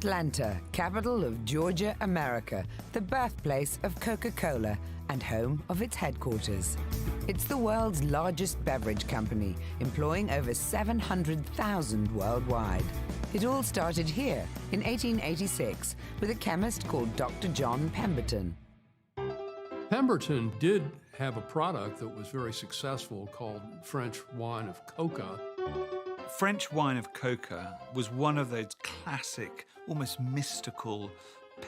Atlanta, capital of Georgia, America, the birthplace of Coca-Cola and home of its headquarters. It's the world's largest beverage company, employing over 700,000 worldwide. It all started here in 1886 with a chemist called Dr. John Pemberton. Pemberton did have a product that was very successful called French wine of coca. French wine of coca was one of those classic, almost mystical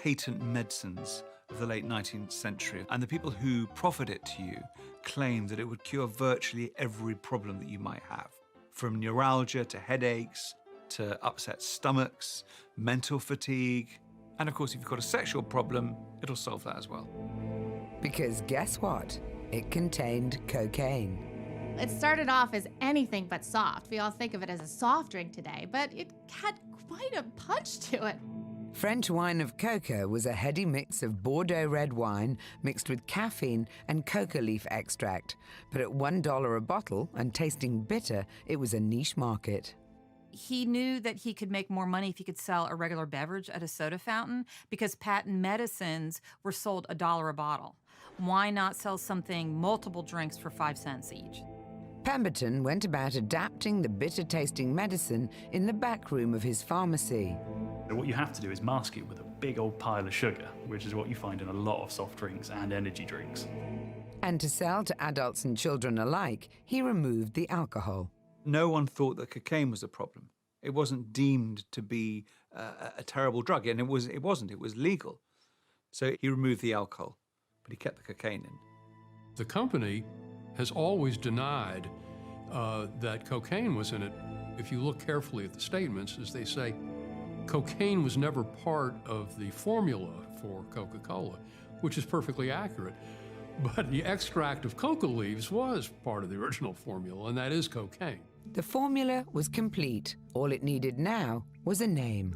patent medicines of the late 19th century. And the people who proffered it to you claimed that it would cure virtually every problem that you might have, from neuralgia to headaches, to upset stomachs, mental fatigue. And of course, if you've got a sexual problem, it'll solve that as well. Because guess what? It contained cocaine. It started off as anything but soft. We all think of it as a soft drink today, but it had quite a punch to it. French wine of coca was a heady mix of Bordeaux red wine mixed with caffeine and coca leaf extract. But at $1 a bottle and tasting bitter, it was a niche market. He knew that he could make more money if he could sell a regular beverage at a soda fountain because patent medicines were sold $1 a bottle. Why not sell something, multiple drinks for 5 cents each? Pemberton went about adapting the bitter-tasting medicine in the back room of his pharmacy. What you have to do is mask it with a big old pile of sugar, which is what you find in a lot of soft drinks and energy drinks. And to sell to adults and children alike, he removed the alcohol. No one thought that cocaine was a problem. It wasn't deemed to be a terrible drug, and it wasn't. It was legal. So he removed the alcohol, but he kept the cocaine in. The company has always denied that cocaine was in it. If you look carefully at the statements, as they say, cocaine was never part of the formula for Coca-Cola, which is perfectly accurate. But the extract of coca leaves was part of the original formula, and that is cocaine. The formula was complete. All it needed now was a name.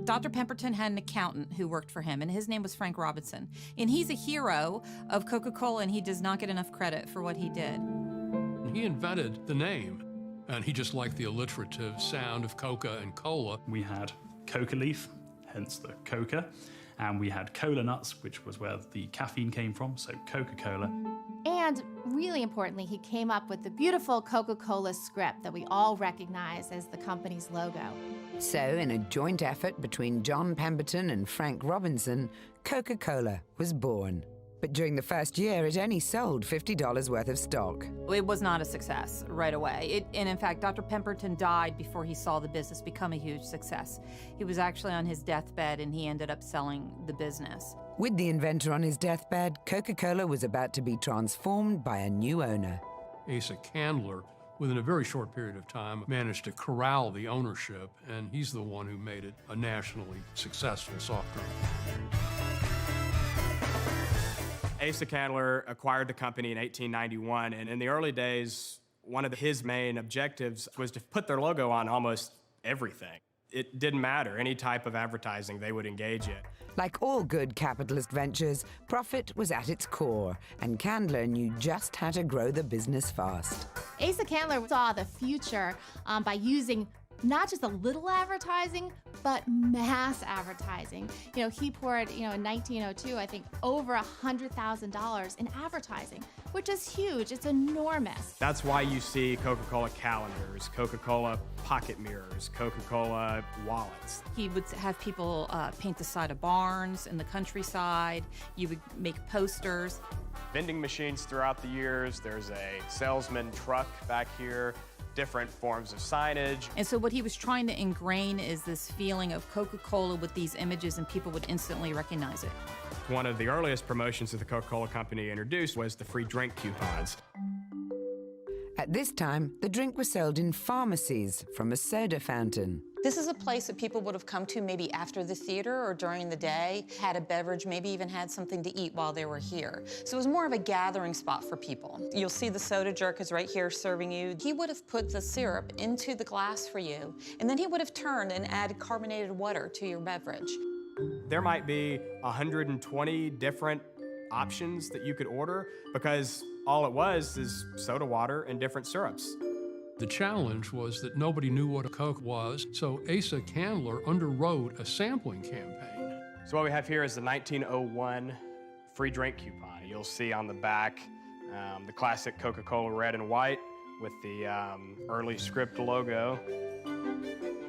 Dr. Pemberton had an accountant who worked for him, and his name was Frank Robinson. And he's a hero of Coca-Cola, and he does not get enough credit for what he did. He invented the name, and he just liked the alliterative sound of coca and cola. We had coca leaf, hence the coca, and we had cola nuts, which was where the caffeine came from, so Coca-Cola. And really importantly, he came up with the beautiful Coca-Cola script that we all recognize as the company's logo. So, in a joint effort between John Pemberton and Frank Robinson, Coca-Cola was born. But during the first year, it only sold $50 worth of stock. It was not a success right away. And in fact, Dr. Pemberton died before he saw the business become a huge success. He was actually on his deathbed, and he ended up selling the business. With the inventor on his deathbed, Coca-Cola was about to be transformed by a new owner. Asa Candler, within a very short period of time, managed to corral the ownership, and he's the one who made it a nationally successful soft drink. Asa Candler acquired the company in 1891, and in the early days, one of his main objectives was to put their logo on almost everything. It didn't matter, any type of advertising they would engage in. Like all good capitalist ventures, profit was at its core, and Candler knew just how to grow the business fast. Asa Candler saw the future by using not just a little advertising, but mass advertising. You know, he poured, in 1902, I think, over $100,000 in advertising, which is huge. It's enormous. That's why you see Coca-Cola calendars, Coca-Cola pocket mirrors, Coca-Cola wallets. He would have people paint the side of barns in the countryside. You would make posters. Vending machines throughout the years. There's a salesman truck back here. Different forms of signage. And so what he was trying to ingrain is this feeling of Coca-Cola with these images, and people would instantly recognize it. One of the earliest promotions that the Coca-Cola company introduced was the free drink coupons. At this time, the drink was sold in pharmacies from a soda fountain. This is a place that people would have come to maybe after the theater or during the day, had a beverage, maybe even had something to eat while they were here. So it was more of a gathering spot for people. You'll see the soda jerk is right here serving you. He would have put the syrup into the glass for you, and then he would have turned and added carbonated water to your beverage. There might be 120 different options that you could order because all it was is soda water and different syrups. The challenge was that nobody knew what a Coke was, so Asa Candler underwrote a sampling campaign. So what we have here is the 1901 free drink coupon. You'll see on the back the classic Coca-Cola red and white with the early script logo.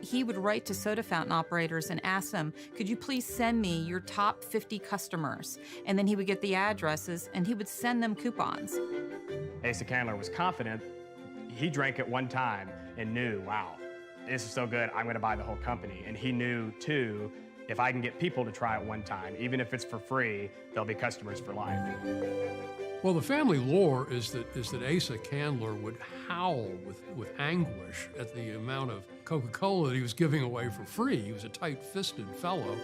He would write to soda fountain operators and ask them, could you please send me your top 50 customers? And then he would get the addresses and he would send them coupons. Asa Candler was confident. He drank it one time and knew, wow, this is so good, I'm gonna buy the whole company. And he knew too, if I can get people to try it one time, even if it's for free, they'll be customers for life. Well, the family lore is that Asa Candler would howl with anguish at the amount of Coca-Cola that he was giving away for free. He was a tight-fisted fellow.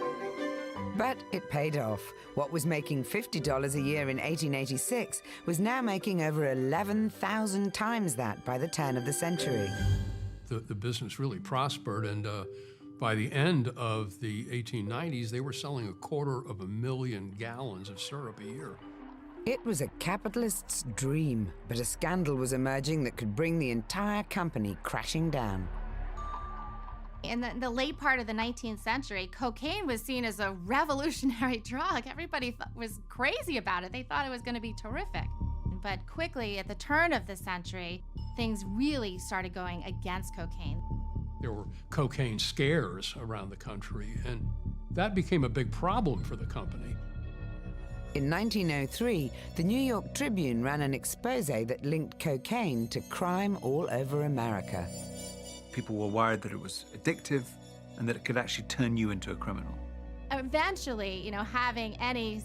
But it paid off. What was making $50 a year in 1886 was now making over 11,000 times that by the turn of the century. The business really prospered, and by the end of the 1890s, they were selling 250,000 gallons of syrup a year. It was a capitalist's dream, but a scandal was emerging that could bring the entire company crashing down. In the late part of the 19th century, cocaine was seen as a revolutionary drug. Everybody was crazy about it. They thought it was going to be terrific. But quickly, at the turn of the century, things really started going against cocaine. There were cocaine scares around the country, and that became a big problem for the company. In 1903, the New York Tribune ran an expose that linked cocaine to crime all over America. People were worried that it was addictive and that it could actually turn you into a criminal. Eventually, having any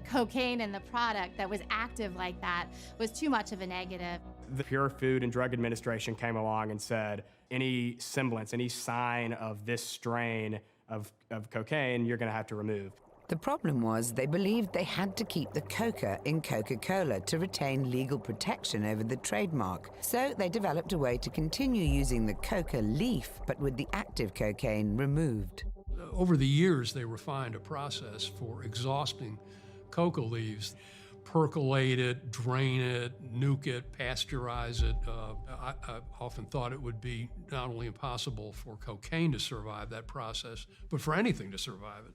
cocaine in the product that was active like that was too much of a negative. The Pure Food and Drug Administration came along and said, any semblance, any sign of this strain of cocaine, you're gonna have to remove. The problem was they believed they had to keep the Coca in Coca-Cola to retain legal protection over the trademark. So they developed a way to continue using the Coca leaf, but with the active cocaine removed. Over the years, they refined a process for exhausting coca leaves. Percolate it, drain it, nuke it, pasteurize it. I often thought it would be not only impossible for cocaine to survive that process, but for anything to survive it.